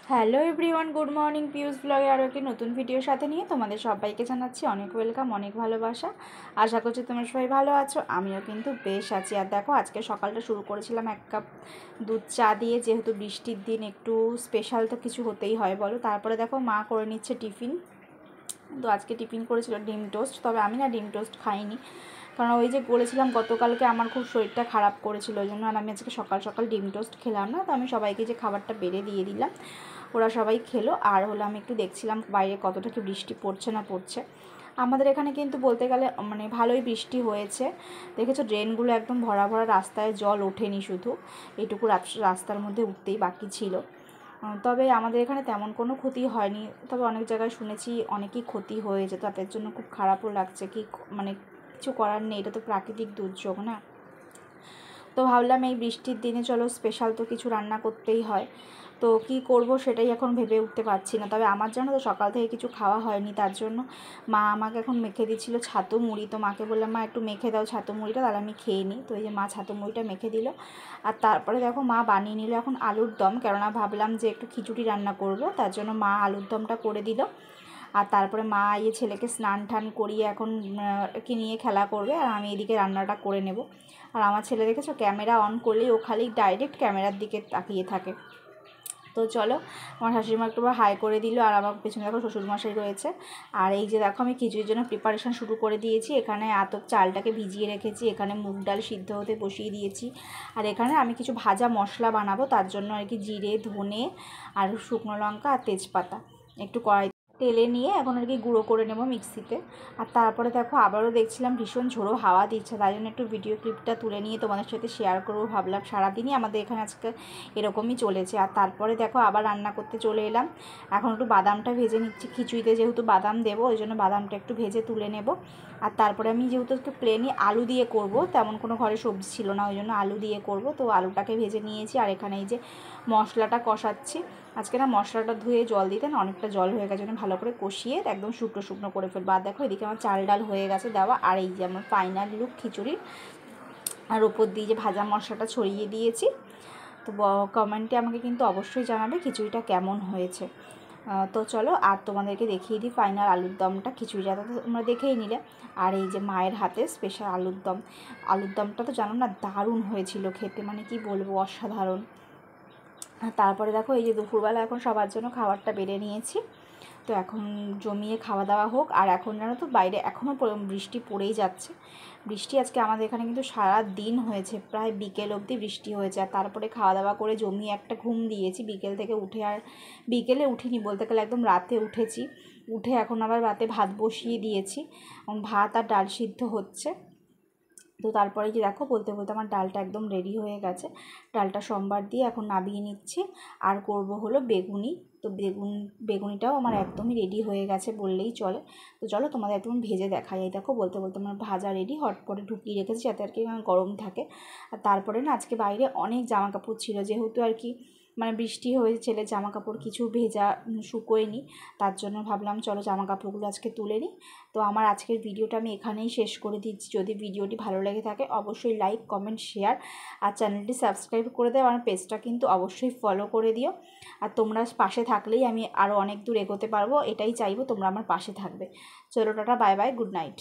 Hello everyone, good morning. পিউস ব্লগে আরও একটি নতুন ভিডিওর সাথে নিয়ে তোমাদের সবাইকে জানাচ্ছি অনেক ওয়েলকাম, অনেক ভালোবাসা। আশা করছি তোমরা সবাই ভালো আছো, আমিও কিন্তু বেশ আছি। আর দেখো, আজকে সকালটা শুরু করেছিলাম 1 কাপ দুধ চা দিয়ে, যেহেতু বৃষ্টির দিন একটু স্পেশাল তো কিছু হতেই হয় বলো। তারপরে দেখো মা করে নিচ্ছে টিফিন। তো আজকে টিফিন করেছিল ডিম টোস্ট, তবে আমি না ডিম টোস্ট খাইনি, কারণ ওই যে বলেছিলাম গতকালকে আমার খুব শরীরটা খারাপ করেছিল, ওই জন্য আর আমি আজকে সকাল সকাল ডিম টোস্ট খেলাম না। তো আমি সবাইকে যে খাবারটা বেড়ে দিয়ে দিলাম, ওরা সবাই খেলো। আর হলো আমি একটু দেখছিলাম বাইরে কতটা কি বৃষ্টি পড়ছে না পড়ছে। আমাদের এখানে কিন্তু বলতে গেলে মানে ভালোই বৃষ্টি হয়েছে। দেখেছো ড্রেনগুলো একদম ভরা ভরা, রাস্তায় জল ওঠেনি, শুধু এইটুকু রাস্তার মধ্যে উঠতেই বাকি ছিল। তবে আমাদের এখানে তেমন কোনো ক্ষতি হয়নি, তবে অনেক জায়গায় শুনেছি অনেকই ক্ষতি হয়েছে, তাদের জন্য খুব খারাপও লাগছে। কি মানে কিছু করার নেই, এটা তো প্রাকৃতিক দুর্যোগ না। তো ভাবলাম এই বৃষ্টির দিনে চলো স্পেশাল তো কিছু রান্না করতেই হয়, তো কি করব সেটাই এখন ভেবে উঠতে পারছি না। তবে আমার জন্য তো সকাল থেকে কিছু খাওয়া হয়নি, তার জন্য মা আমাকে এখন মেখে দিচ্ছিল ছাতু মুড়ি। তো মাকে বললাম, মা একটু মেখে দাও ছাতু মুড়িটা, তাহলে আমি খেয়ে নিই। তো এই যে মা ছাতু মুড়িটা মেখে দিল। আর তারপরে দেখো মা বানিয়ে নিল এখন আলুর দম, কেননা ভাবলাম যে একটু খিচুড়ি রান্না করব, তার জন্য মা আলুর দমটা করে দিল। আর তারপরে মা এই ছেলেকে স্নান টান করিয়ে এখন কি নিয়ে খেলা করবে, আর আমি এদিকে রান্নাটা করে নেব। আর আমার ছেলে দেখেছো ক্যামেরা অন করলেই ও খালি ডাইরেক্ট ক্যামেরার দিকে তাকিয়ে থাকে। তো চলো, আমার শাশুড়িমা একটু হাই করে দিল, আর আমার পেছনে দেখো শ্বশুরমশাই রয়েছে। আর এই যে দেখো আমি খিচুড়ির জন্য প্রিপারেশান শুরু করে দিয়েছি। এখানে আতপ চালটাকে ভিজিয়ে রেখেছি, এখানে মুগ ডাল সিদ্ধ হতে বসিয়ে দিয়েছি। আর এখানে আমি কিছু ভাজা মশলা বানাবো, তার জন্য আর কি জিরে, ধনে আর শুকনো লঙ্কা আর তেজপাতা একটু কড়াই তেলে নিয়ে এখন আর কি গুঁড়ো করে নেব মিক্সিতে। আর তারপরে দেখো আবারও দেখছিলাম ভীষণ ঝোড়ো হাওয়া দিচ্ছে, তাই জন্য একটু ভিডিও ক্লিপটা তুলে নিয়ে তোমাদের সাথে শেয়ার করবো ভাবলাম। সারাদিনই আমাদের এখানে আজকে এরকমই চলেছে। আর তারপরে দেখো আবার রান্না করতে চলে এলাম। এখন একটু বাদামটা ভেজে নিচ্ছি, খিচুড়িতে যেহেতু বাদাম দেবো ওই জন্য বাদামটা একটু ভেজে তুলে নেব। আর তারপরে আমি যেহেতু একটু প্লেনই আলু দিয়ে করব, তেমন কোনো ঘরে সবজি ছিল না, ওই জন্য আলু দিয়ে করব। তো আলুটাকে ভেজে নিয়েছি, আর এখানে এই যে মশলাটা কষাচ্ছি। আজকে না মশলাটা ধুয়ে জল দিতে না অনেকটা জল হয়ে গেছে, ভালো করে কষিয়ে একদম শুকনো শুকনো করে ফেলবো। আর দেখো এদিকে আমার চাল ডাল হয়ে গেছে দেওয়া, আর এই যে আমার ফাইনাল লুক খিচুড়ির। আর ওপর দিয়ে যে ভাজা মশলাটা ছড়িয়ে দিয়েছি। তো কমেন্টে আমাকে কিন্তু অবশ্যই জানাবে খিচুড়িটা কেমন হয়েছে। তো চলো আর তোমাদেরকে দেখিয়ে দিই ফাইনাল আলুর দমটা। খিচুড়িটা তো তোমরা দেখেই নিলে। আর এই যে মায়ের হাতে স্পেশাল আলুর দম। আলুর দমটা তো জানো না দারুণ হয়েছিল খেতে, মানে কি বলবো, অসাধারণ। তারপরে দেখো এই যে দুপুরবেলা এখন সবার জন্য খাবারটা বেড়ে নিয়েছি। তো এখন জমিয়ে খাওয়া দাওয়া হোক। আর এখন জানো তো বাইরে এখনও বৃষ্টি পড়েই যাচ্ছে। বৃষ্টি আজকে আমাদের এখানে কিন্তু সারা দিন হয়েছে, প্রায় বিকেল অবধি বৃষ্টি হয়েছে। আর তারপরে খাওয়া দাওয়া করে জমিয়ে একটা ঘুম দিয়েছি বিকেল থেকে উঠে। আর বিকেলে উঠিনি বলতে গেলে, একদম রাতে উঠেছি। উঠে এখন আবার রাতে ভাত বসিয়ে দিয়েছি, ভাত আর ডাল সিদ্ধ হচ্ছে। তো তারপরে কি দেখো বলতে বলতে আমার ডালটা একদম রেডি হয়ে গেছে। ডালটা সোমবার দিয়ে এখন নামিয়ে নিচ্ছি। আর করব হলো বেগুনি। তো বেগুনিটাও আমার একদমই রেডি হয়ে গেছে বললেই চলে। তো চলো তোমাদের একদম ভেজে দেখাই। এই দেখো বলতে বলতে আমার ভাজা রেডি, হটপটে ঢুকিয়ে রেখেছি যাতে আর কি গরম থাকে। আর তারপরে না আজকে বাইরে অনেক জামা কাপড় ছিল, যেহেতু আর কি মানে বৃষ্টি হয়েছে, ছেলের জামা কাপড় কিছু ভেজা শুকোয়নি, তার জন্য ভাবলাম চলো জামা কাপড়গুলো আজকে তুলে নিই। তো আমার আজকের ভিডিওটা আমি এখানেই শেষ করে দিচ্ছি। যদি ভিডিওটি ভালো লেগে থাকে অবশ্যই লাইক, কমেন্ট, শেয়ার আর চ্যানেলটি সাবস্ক্রাইব করে দেও। আমার পেজটা কিন্তু অবশ্যই ফলো করে দিও। আর তোমরা পাশে থাকলেই আমি আরও অনেক দূর এগোতে পারবো, এটাই চাইবো, তোমরা আমার পাশে থাকবে। চলো tata, bye bye, good night.